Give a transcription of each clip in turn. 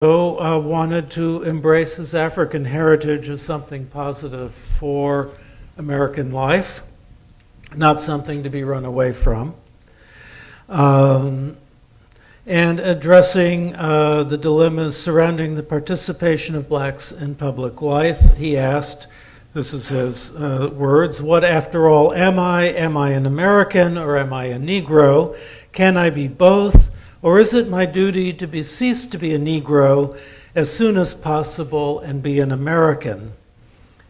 wanted to embrace his African heritage as something positive for American life, not something to be run away from. And addressing the dilemmas surrounding the participation of blacks in public life, he asked, this is his words, "What, after all, am I? Am I an American or am I a Negro? Can I be both? Or is it my duty to cease to be a Negro as soon as possible and be an American?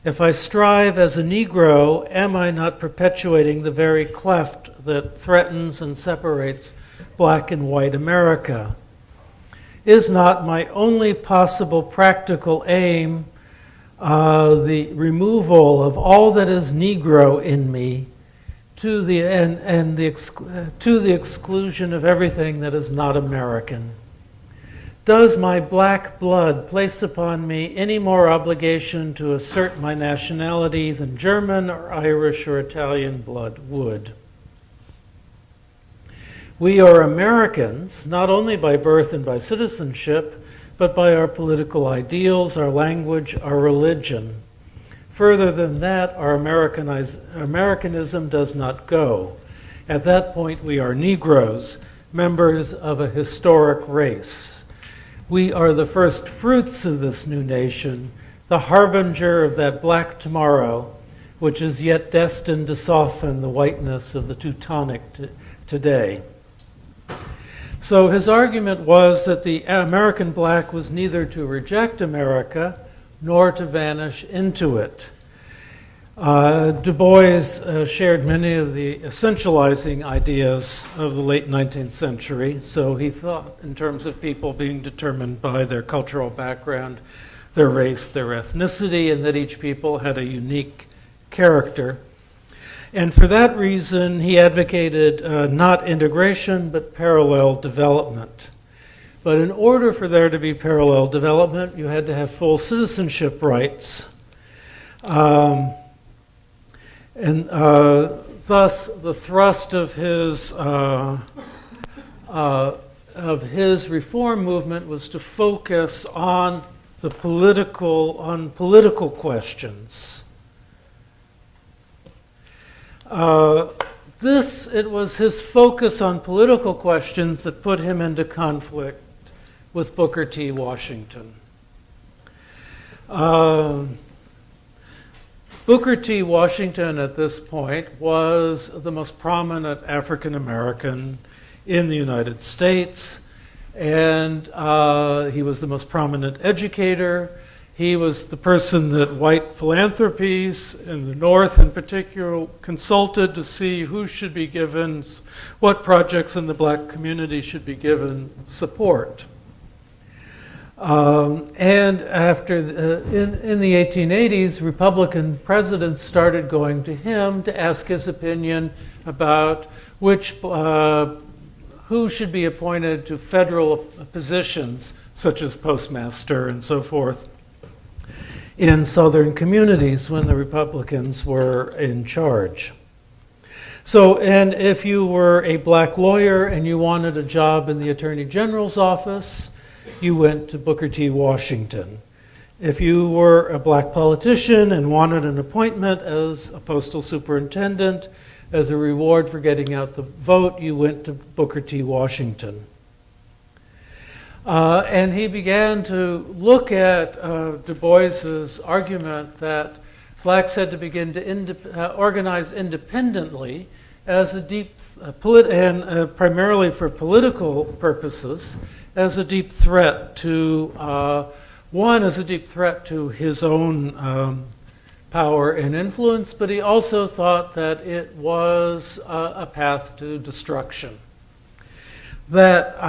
If I strive as a Negro, am I not perpetuating the very cleft that threatens and separates black and white America? Is not my only possible practical aim the removal of all that is Negro in me to the exclusion of everything that is not American? Does my black blood place upon me any more obligation to assert my nationality than German or Irish or Italian blood would? We are Americans, not only by birth and by citizenship, but by our political ideals, our language, our religion. Further than that, our Americanism does not go. At that point, we are Negroes, members of a historic race. We are the first fruits of this new nation, the harbinger of that black tomorrow, which is yet destined to soften the whiteness of the Teutonic today." So his argument was that the American black was neither to reject America nor to vanish into it. Du Bois shared many of the essentializing ideas of the late 19th century, so he thought in terms of people being determined by their cultural background, their race, their ethnicity, and that each people had a unique character. And for that reason, he advocated not integration, but parallel development. But in order for there to be parallel development, you had to have full citizenship rights. Thus, the thrust of his reform movement was to focus on political questions. It was his focus on political questions that put him into conflict with Booker T. Washington. Booker T. Washington at this point was the most prominent African American in the United States, and he was the most prominent educator. He was the person that white philanthropies in the North in particular consulted to see who should be given, what projects in the black community should be given support. And after in the 1880s, Republican presidents started going to him to ask his opinion about who should be appointed to federal positions, such as postmaster and so forth, in southern communities when the Republicans were in charge. So, and if you were a black lawyer and you wanted a job in the Attorney General's office, you went to Booker T. Washington. If you were a black politician and wanted an appointment as a postal superintendent, as a reward for getting out the vote, you went to Booker T. Washington. And he began to look at Du Bois's argument that blacks had to begin to organize independently as a deep, primarily for political purposes, as a deep threat to, as a deep threat to his own power and influence, but he also thought that it was a path to destruction. That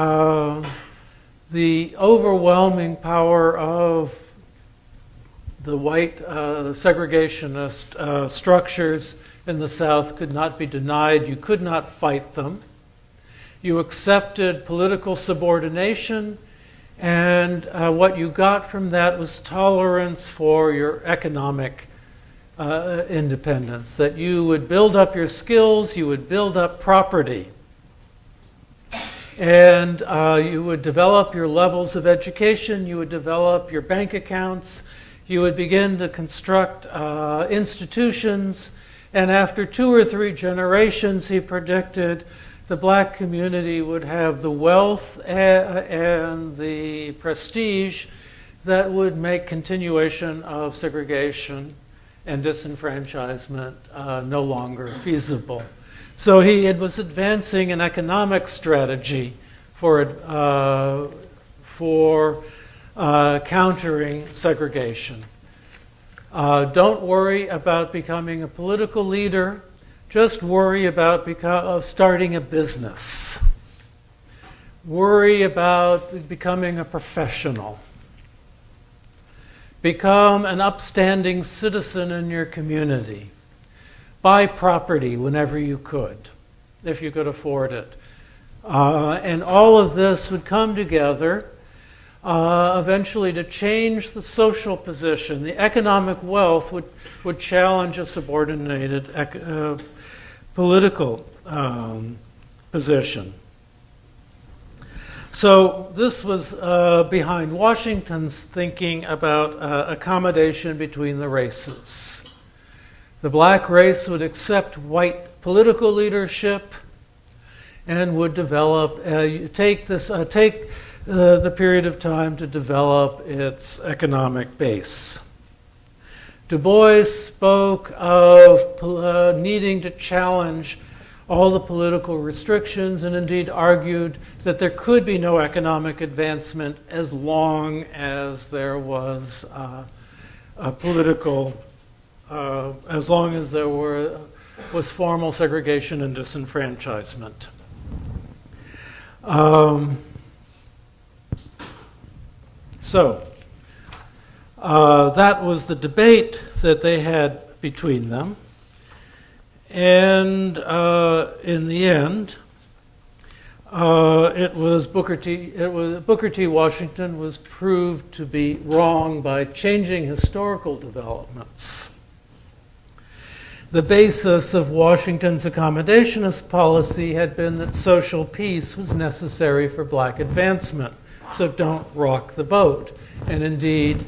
the overwhelming power of the white segregationist structures in the South could not be denied. You could not fight them. You accepted political subordination, and what you got from that was tolerance for your economic independence, that you would build up your skills, you would build up property. And you would develop your levels of education, you would develop your bank accounts, you would begin to construct institutions, and after 2 or 3 generations, he predicted the black community would have the wealth and the prestige that would make continuation of segregation and disenfranchisement no longer feasible. So it was advancing an economic strategy for countering segregation. Don't worry about becoming a political leader. Just worry about starting a business. Worry about becoming a professional. Become an upstanding citizen in your community. Buy property whenever you could, if you could afford it. And all of this would come together eventually to change the social position. The economic wealth would challenge a subordinated political position. So this was behind Washington's thinking about accommodation between the races. The black race would accept white political leadership and would develop, take the period of time to develop its economic base. Du Bois spoke of needing to challenge all the political restrictions and indeed argued that there could be no economic advancement as long as there was as long as there was formal segregation and disenfranchisement. So that was the debate that they had between them. And in the end, Booker T. Washington was proved to be wrong by changing historical developments. The basis of Washington's accommodationist policy had been that social peace was necessary for black advancement, so don't rock the boat. And indeed,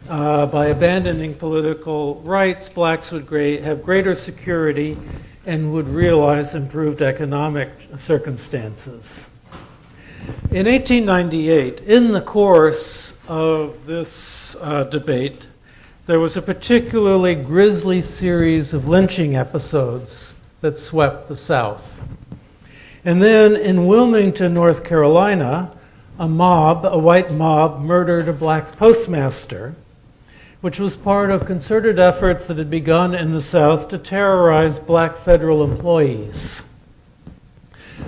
by abandoning political rights, blacks would have greater security and would realize improved economic circumstances. In 1898, in the course of this debate, there was a particularly grisly series of lynching episodes that swept the South. And then in Wilmington, North Carolina, a white mob, murdered a black postmaster, which was part of concerted efforts that had begun in the South to terrorize black federal employees.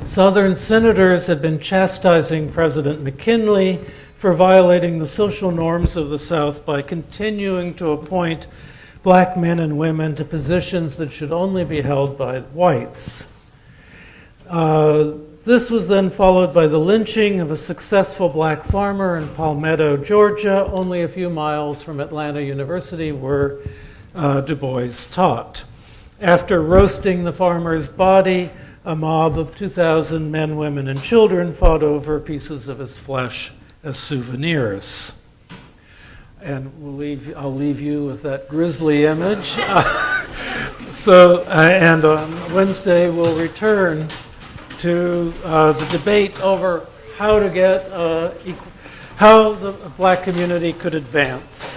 Southern senators had been chastising President McKinley for violating the social norms of the South by continuing to appoint black men and women to positions that should only be held by whites. This was then followed by the lynching of a successful black farmer in Palmetto, Georgia, only a few miles from Atlanta University, where Du Bois taught. After roasting the farmer's body, a mob of 2,000 men, women, and children fought over pieces of his flesh as souvenirs. And I'll leave you with that grisly image. And on Wednesday we'll return to the debate over how the black community could advance.